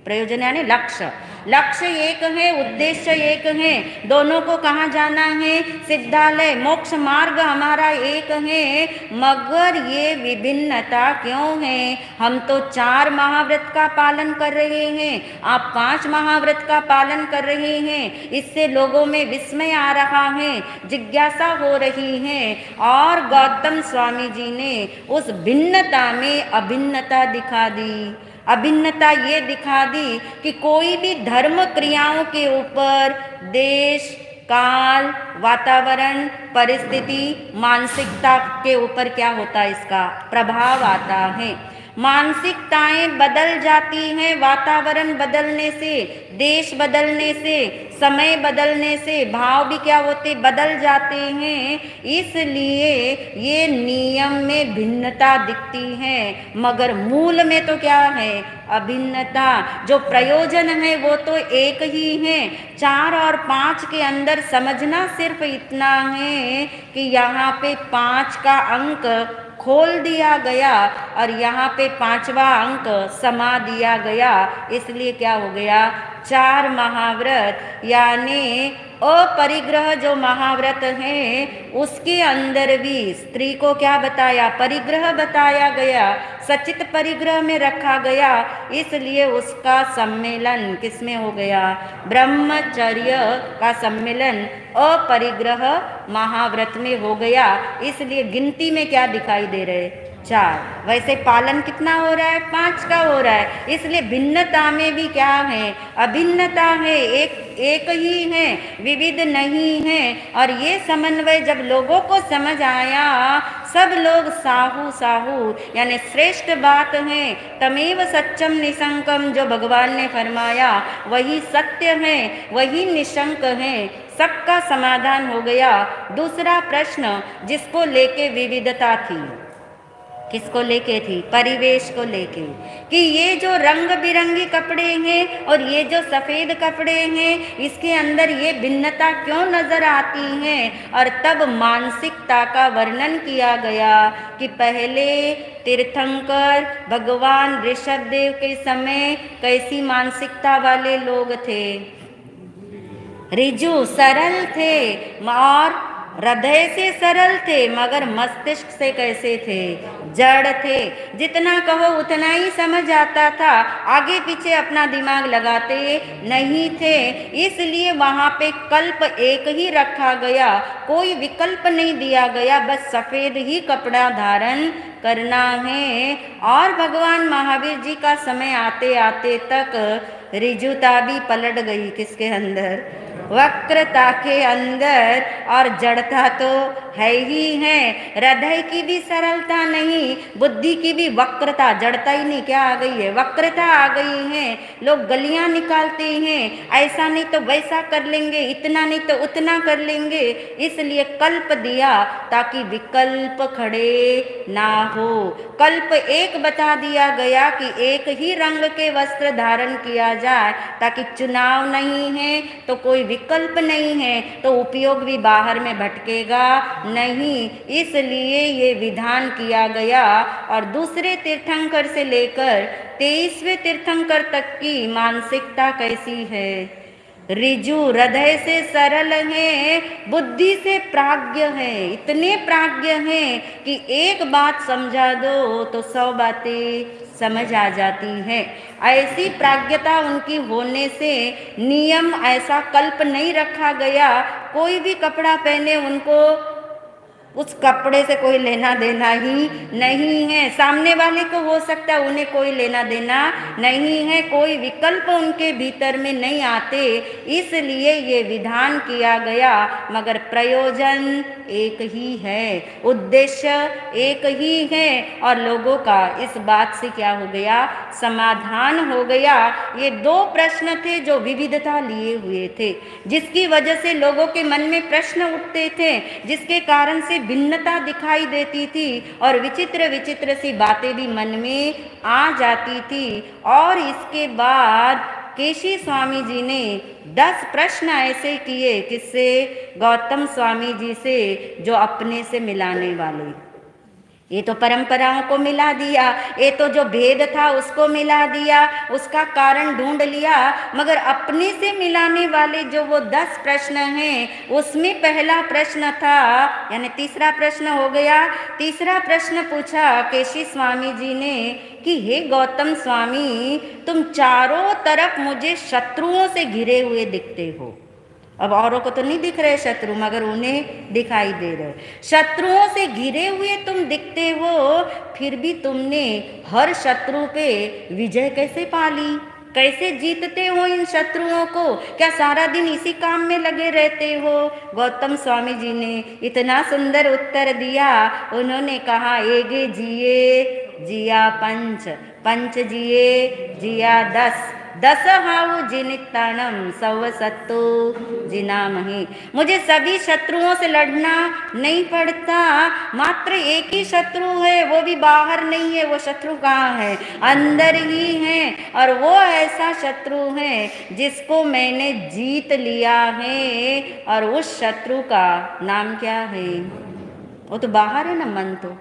प्रयोजन यानी लक्ष्य, लक्ष्य एक है, उद्देश्य एक है, दोनों को कहाँ जाना है? सिद्धालय, मोक्ष मार्ग हमारा एक है, मगर ये विभिन्नता क्यों है? हम तो 4 महाव्रत का पालन कर रहे हैं, आप 5 महाव्रत का पालन कर रहे हैं। इससे लोगों में विस्मय आ रहा है, जिज्ञासा हो रही है, और गौतम स्वामी जी ने उस भिन्नता में अभिन्नता दिखा दी। अभिन्नता ये दिखा दी कि कोई भी धर्म क्रियाओं के ऊपर देश, काल, वातावरण, परिस्थिति, मानसिकता के ऊपर क्या होता है? इसका प्रभाव आता है। मानसिकताएं बदल जाती हैं वातावरण बदलने से, देश बदलने से, समय बदलने से, भाव भी क्या होते? बदल जाते हैं। इसलिए ये नियम में भिन्नता दिखती है, मगर मूल में तो क्या है? अभिन्नता। जो प्रयोजन है वो तो एक ही है। 4 और 5 के अंदर समझना सिर्फ इतना है कि यहाँ पे 5 का अंक खोल दिया गया और यहाँ पे 5वां अंक समा दिया गया। इसलिए क्या हो गया? 4 महाव्रत, यानी अपरिग्रह जो महाव्रत है उसके अंदर भी स्त्री को क्या बताया? परिग्रह बताया गया, सचित परिग्रह में रखा गया। इसलिए उसका सम्मेलन किसमें हो गया? ब्रह्मचर्य का सम्मेलन अपरिग्रह महाव्रत में हो गया। इसलिए गिनती में क्या दिखाई दे रहे? 4। वैसे पालन कितना हो रहा है? 5 का हो रहा है। इसलिए भिन्नता में भी क्या है? अभिन्नता है, एक ही है, विविध नहीं है। और ये समन्वय जब लोगों को समझ आया, सब लोग साहू साहू, यानी श्रेष्ठ बात है, तमेव सत्यम निशंकम, जो भगवान ने फरमाया वही सत्य है, वही निशंक है। सबका समाधान हो गया। दूसरा प्रश्न जिसको लेके विविधता थी, किसको लेके थी? परिवेश को लेके, कि ये जो रंग बिरंगी कपड़े हैं और ये जो सफ़ेद कपड़े हैं, इसके अंदर ये भिन्नता क्यों नज़र आती है? और तब मानसिकता का वर्णन किया गया कि पहले तीर्थंकर भगवान ऋषभ देव के समय कैसी मानसिकता वाले लोग थे? ऋजु, सरल थे, और हृदय से सरल थे, मगर मस्तिष्क से कैसे थे? जड़ थे। जितना कहो उतना ही समझ आता था, आगे पीछे अपना दिमाग लगाते नहीं थे। इसलिए वहाँ पे कल्प एक ही रखा गया, कोई विकल्प नहीं दिया गया, बस सफ़ेद ही कपड़ा धारण करना है। और भगवान महावीर जी का समय आते आते तक ऋजुता भी पलट गई। किसके अंदर? वक्रता के अंदर। और जड़ता तो है ही है, हृदय की भी सरलता नहीं, बुद्धि की भी वक्रता, जड़ता ही नहीं, क्या आ गई है? वक्रता आ गई है। लोग गलियां निकालते हैं, ऐसा नहीं तो वैसा कर लेंगे, इतना नहीं तो उतना कर लेंगे। इसलिए कल्प दिया ताकि विकल्प खड़े ना हो। कल्प एक बता दिया गया कि एक ही रंग के वस्त्र धारण किया जाए, ताकि चुनाव नहीं है तो कोई विकल्प नहीं है, तो उपयोग भी बाहर में भटकेगा नहीं। इसलिए ये विधान किया गया। और दूसरे तीर्थंकर से लेकर 23वें तीर्थंकर तक की मानसिकता कैसी है? ऋजु, हृदय से सरल है, बुद्धि से प्राज्ञ है। इतने प्राज्ञ हैं कि एक बात समझा दो तो 100 बातें समझ आ जाती है। ऐसी प्राज्ञता उनकी होने से नियम ऐसा कल्प नहीं रखा गया, कोई भी कपड़ा पहने उनको उस कपड़े से कोई लेना देना ही नहीं है। सामने वाले को हो सकता है उन्हें कोई लेना देना नहीं है, कोई विकल्प उनके भीतर में नहीं आते, इसलिए ये विधान किया गया। मगर प्रयोजन एक ही है, उद्देश्य एक ही है, और लोगों का इस बात से क्या हो गया, समाधान हो गया। ये दो प्रश्न थे जो विविधता लिए हुए थे, जिसकी वजह से लोगों के मन में प्रश्न उठते थे, जिसके कारण से भिन्नता दिखाई देती थी और विचित्र विचित्र सी बातें भी मन में आ जाती थी। और इसके बाद केशी स्वामी जी ने 10 प्रश्न ऐसे किए, किससे, गौतम स्वामी जी से, जो अपने से मिलाने वाले। ये तो परंपराओं को मिला दिया, ये तो जो भेद था उसको मिला दिया, उसका कारण ढूंढ लिया, मगर अपने से मिलाने वाले जो वो 10 प्रश्न हैं, उसमें पहला प्रश्न था, यानी तीसरा प्रश्न हो गया। तीसरा प्रश्न पूछा केशी स्वामी जी ने कि हे गौतम स्वामी, तुम चारों तरफ मुझे शत्रुओं से घिरे हुए दिखते हो। अब औरों को तो नहीं दिख रहे शत्रु, मगर उन्हें दिखाई दे रहे। शत्रुओं से घिरे हुए तुम दिखते हो, फिर भी तुमने हर शत्रु पे विजय कैसे पाली, कैसे जीतते हो इन शत्रुओं को? क्या सारा दिन इसी काम में लगे रहते हो? गौतम स्वामी जी ने इतना सुंदर उत्तर दिया। उन्होंने कहा, एगे जिए जिया पंच, पंच जिए जिया 10, 10 हाउ जिनिताणम सव सत्तो जिना मही। मुझे सभी शत्रुओं से लड़ना नहीं पड़ता, मात्र एक ही शत्रु है, वो भी बाहर नहीं है। वो शत्रु कहाँ है? अंदर ही है। और वो ऐसा शत्रु है जिसको मैंने जीत लिया है, और उस शत्रु का नाम क्या है? वो तो बाहर है ना, मन तो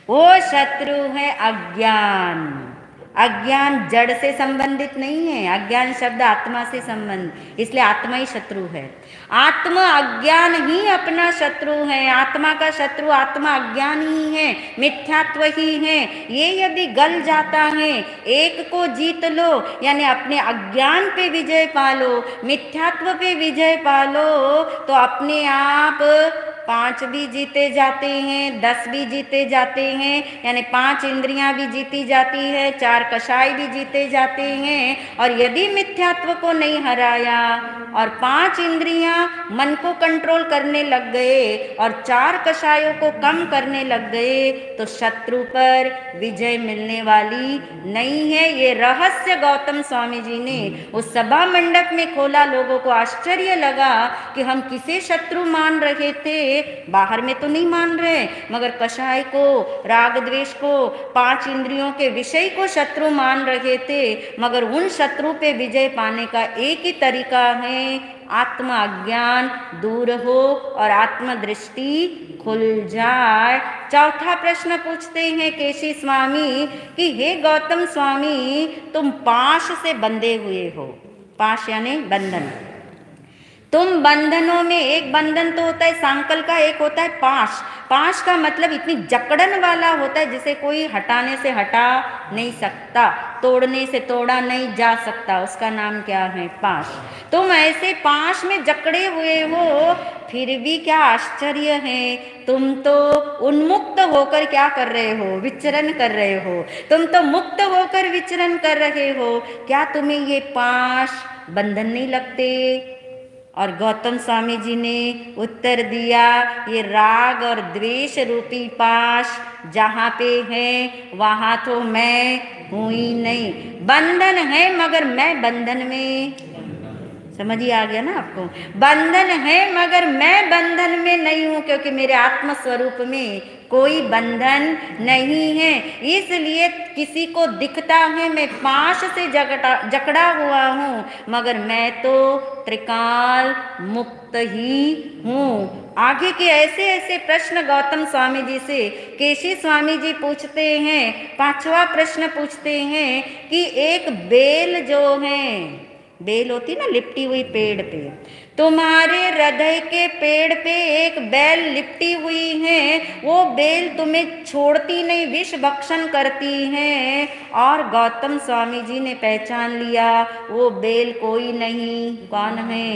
वो शत्रु है अज्ञान। अज्ञान जड़ से संबंधित नहीं है, अज्ञान शब्द आत्मा से संबंध, इसलिए आत्मा ही शत्रु है। आत्मा अज्ञान ही अपना शत्रु है। आत्मा का शत्रु आत्मा अज्ञान ही है, मिथ्यात्व ही है। ये यदि गल जाता है, एक को जीत लो, यानी अपने अज्ञान पे विजय पालो, मिथ्यात्व पे विजय पालो, तो अपने आप 5 भी जीते जाते हैं, 10 भी जीते जाते हैं, यानी 5 इंद्रियां भी जीती जाती है, 4 कषाय भी जीते जाते हैं। और यदि मिथ्यात्व को नहीं हराया और 5 इंद्रियां मन को कंट्रोल करने लग गए और 4 कषायों को कम करने लग गए, तो शत्रु पर विजय मिलने वाली नहीं है। ये रहस्य गौतम स्वामी जी ने उस सभा मंडप में खोला। लोगों को आश्चर्य लगा कि हम किसे शत्रु मान रहे थे, बाहर में तो नहीं मान रहे, मगर कषाय को, राग द्वेष को, 5 इंद्रियों के विषय को शत्रु मान रहे थे। मगर उन शत्रु पे विजय पाने का एक ही तरीका है, आत्म अज्ञान दूर हो और आत्म दृष्टि खुल जाए। चौथा प्रश्न पूछते हैं केशी स्वामी कि हे गौतम स्वामी, तुम पाश से बंधे हुए हो। पाश यानी बंधन। तुम बंधनों में, एक बंधन तो होता है सांकल का, एक होता है पाश। पाश का मतलब इतनी जकड़न वाला होता है जिसे कोई हटाने से हटा नहीं सकता, तोड़ने से तोड़ा नहीं जा सकता, उसका नाम क्या है? पाश। तुम ऐसे पाश में जकड़े हुए हो, फिर भी क्या आश्चर्य है, तुम तो उन्मुक्त होकर क्या कर रहे हो? विचरण कर रहे हो। तुम तो मुक्त होकर विचरण कर रहे हो। क्या तुम्हें ये पाश बंधन नहीं लगते? और गौतम स्वामी जी ने उत्तर दिया, ये राग और द्वेष रूपी पाश जहाँ पे है वहाँ तो मैं हूँ ही नहीं। बंधन है मगर मैं बंधन में, समझ ही आ गया ना आपको? बंधन है मगर मैं बंधन में नहीं हूँ, क्योंकि मेरे आत्म स्वरूप में कोई बंधन नहीं है। इसलिए किसी को दिखता है मैं पाश से जकड़ा हुआ हूँ, मगर मैं तो त्रिकाल मुक्त ही हूँ। आगे के ऐसे ऐसे प्रश्न गौतम स्वामी जी से केशी स्वामी जी पूछते हैं। 5वां प्रश्न पूछते हैं कि एक बेल जो है, बेल होती ना लिपटी हुई पेड़ पे, तुम्हारे हृदय के पेड़ पे एक बेल लिपटी हुई है, वो बेल तुम्हें छोड़ती नहीं, विष भक्षण करती है। और गौतम स्वामी जी ने पहचान लिया वो बेल कोई नहीं, कौन है?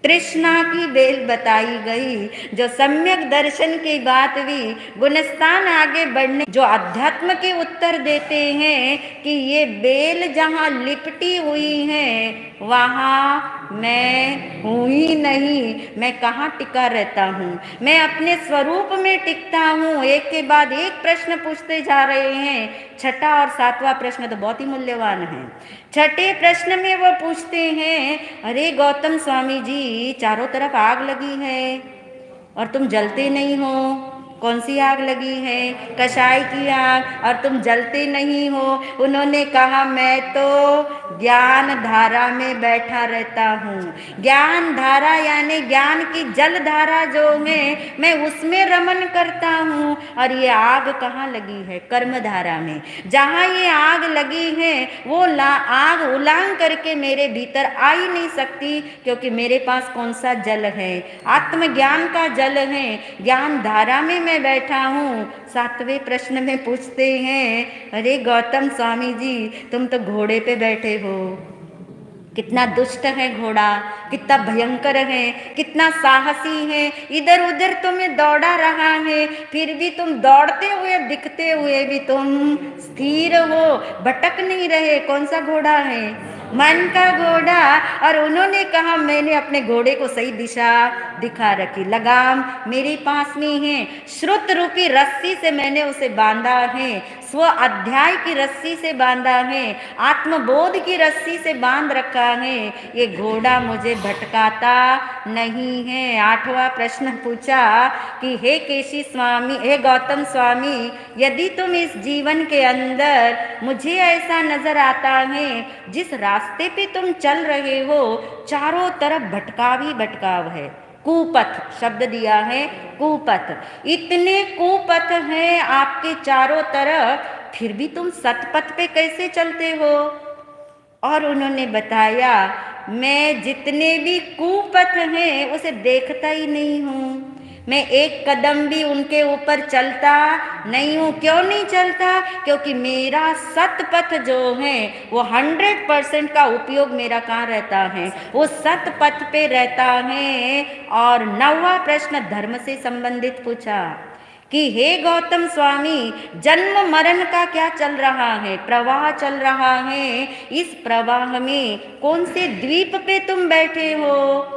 तृष्णा की बेल बताई गई। जो सम्यक दर्शन की बात भी गुणस्थान आगे बढ़ने जो अध्यात्म के उत्तर देते हैं कि ये बेल जहाँ लिपटी हुई है वहाँ मैं हूँ ही नहीं, मैं कहाँ टिका रहता हूँ, मैं अपने स्वरूप में टिकता हूँ। एक के बाद एक प्रश्न पूछते जा रहे हैं। छठा और सातवां प्रश्न तो बहुत ही मूल्यवान है। छठे प्रश्न में वो पूछते हैं, अरे गौतम स्वामी जी, चारों तरफ आग लगी है और तुम जलते नहीं हो। कौन सी आग लगी है? कषाय की आग, और तुम जलते नहीं हो। उन्होंने कहा, मैं तो ज्ञान धारा में बैठा रहता हूँ। ज्ञान धारा यानी ज्ञान की जल धारा जो है, मैं उसमें रमन करता हूँ। और ये आग कहाँ लगी है? कर्म धारा में। जहाँ ये आग लगी है वो आग उलांग करके मेरे भीतर आ ही नहीं सकती, क्योंकि मेरे पास कौन सा जल है? आत्मज्ञान का जल है। ज्ञान धारा में मैं बैठा हूँ। सातवें प्रश्न में पूछते हैं, अरे गौतम स्वामी जी, तुम तो घोड़े पे बैठे हो। कितना दुष्ट है घोड़ा, कितना भयंकर है, कितना साहसी है। इधर उधर तुम्हें दौड़ा रहा है, फिर भी तुम दौड़ते हुए दिखते हुए भी तुम स्थिर हो, भटक नहीं रहे। कौन सा घोड़ा है? मन का घोड़ा। और उन्होंने कहा, मैंने अपने घोड़े को सही दिशा दिखा रखी। लगाम मेरे पास में है, श्रुत रूपी रस्सी से मैंने उसे बांधा है, स्व अध्याय की रस्सी से बांधा है, आत्मबोध की रस्सी से बांध रखा है। ये घोड़ा मुझे भटकाता नहीं है। आठवां प्रश्न पूछा कि हे केशी स्वामी, हे गौतम स्वामी, यदि तुम इस जीवन के अंदर मुझे ऐसा नजर आता है, जिस रास्ते पे तुम चल रहे हो चारों तरफ भटकाव ही भटकाव है। कुपथ शब्द दिया है, कुपथ। इतने कुपथ हैं आपके चारों तरफ, फिर भी तुम सतपथ पे कैसे चलते हो? और उन्होंने बताया, मैं जितने भी कुपथ हैं उसे देखता ही नहीं हूँ। मैं एक कदम भी उनके ऊपर चलता नहीं हूँ। क्यों नहीं चलता? क्योंकि मेरा सतपथ जो है वो 100% का उपयोग मेरा कहाँ रहता है? वो सतपथ पे रहता है। और 9वां प्रश्न धर्म से संबंधित पूछा कि हे गौतम स्वामी, जन्म मरण का क्या चल रहा है? प्रवाह चल रहा है। इस प्रवाह में कौन से द्वीप पे तुम बैठे हो?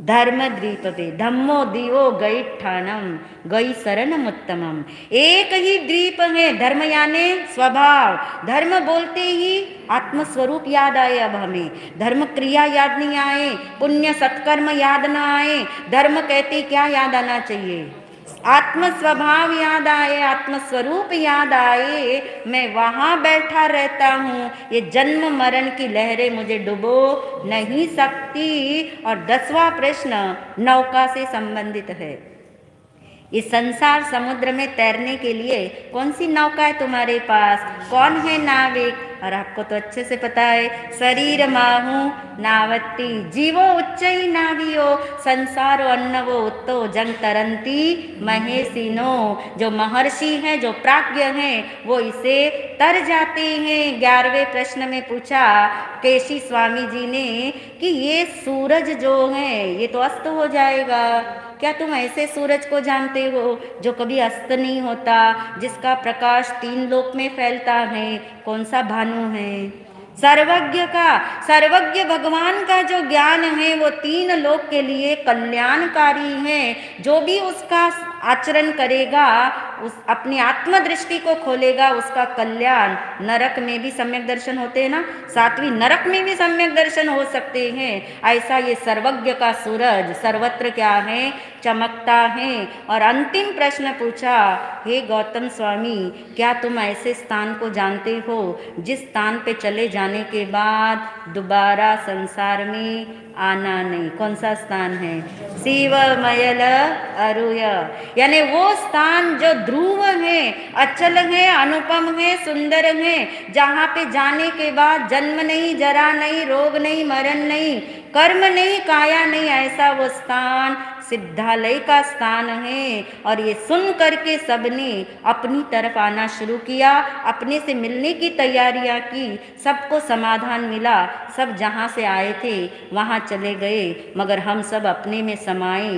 धर्म द्वीप पे। धम्मो दियो गई ठानम, गई शरणम उत्तमम। एक ही द्वीप है। धर्म यानी स्वभाव। धर्म बोलते ही आत्मस्वरूप याद आए। अब हमें धर्म क्रिया याद नहीं आए, पुण्य सत्कर्म याद ना आए। धर्म कहते क्या याद आना चाहिए? आत्म स्वभाव याद आए, आत्मस्वरूप याद आए। मैं वहाँ बैठा रहता हूँ। ये जन्म मरण की लहरें मुझे डुबो नहीं सकती। और 10वां प्रश्न नौका से संबंधित है। इस संसार समुद्र में तैरने के लिए कौन सी नौका है तुम्हारे पास? कौन है नाविक? और आपको तो अच्छे से पता है, शरीर माहू नावती, जीवो उच्चई नावियो, संसारो अन्नवो उत्तो, जंग तरंती महेशिनो। जो महर्षि हैं, जो प्राज्ञ हैं, वो इसे तर जाते हैं। 11वें प्रश्न में पूछा केशी स्वामी जी ने कि ये सूरज जो है ये तो अस्त हो जाएगा। क्या तुम ऐसे सूरज को जानते हो जो कभी अस्त नहीं होता, जिसका प्रकाश 3 लोक में फैलता है? कौन सा भानु है? सर्वज्ञ का, सर्वज्ञ भगवान का जो ज्ञान है वो 3 लोक के लिए कल्याणकारी है। जो भी उसका आचरण करेगा, उस अपनी आत्मदृष्टि को खोलेगा, उसका कल्याण। नरक में भी सम्यक दर्शन होते हैं ना, 7वीं नरक में भी सम्यक दर्शन हो सकते हैं। ऐसा ये सर्वज्ञ का सूरज सर्वत्र क्या है? चमकता है। और अंतिम प्रश्न पूछा, हे गौतम स्वामी, क्या तुम ऐसे स्थान को जानते हो जिस स्थान पे चले जाने के बाद दोबारा संसार में आना नहीं? कौन सा स्थान है? शिवमयल अरुय, यानी वो स्थान जो ध्रुव है, अचल है, अनुपम है, सुंदर है, जहाँ पे जाने के बाद जन्म नहीं, जरा नहीं, रोग नहीं, मरण नहीं, कर्म नहीं, काया नहीं। ऐसा वो स्थान सिद्धालय का स्थान है। और ये सुन करके सबने अपनी तरफ आना शुरू किया, अपने से मिलने की तैयारियां की। सबको समाधान मिला, सब जहाँ से आए थे वहाँ चले गए, मगर हम सब अपने में समाए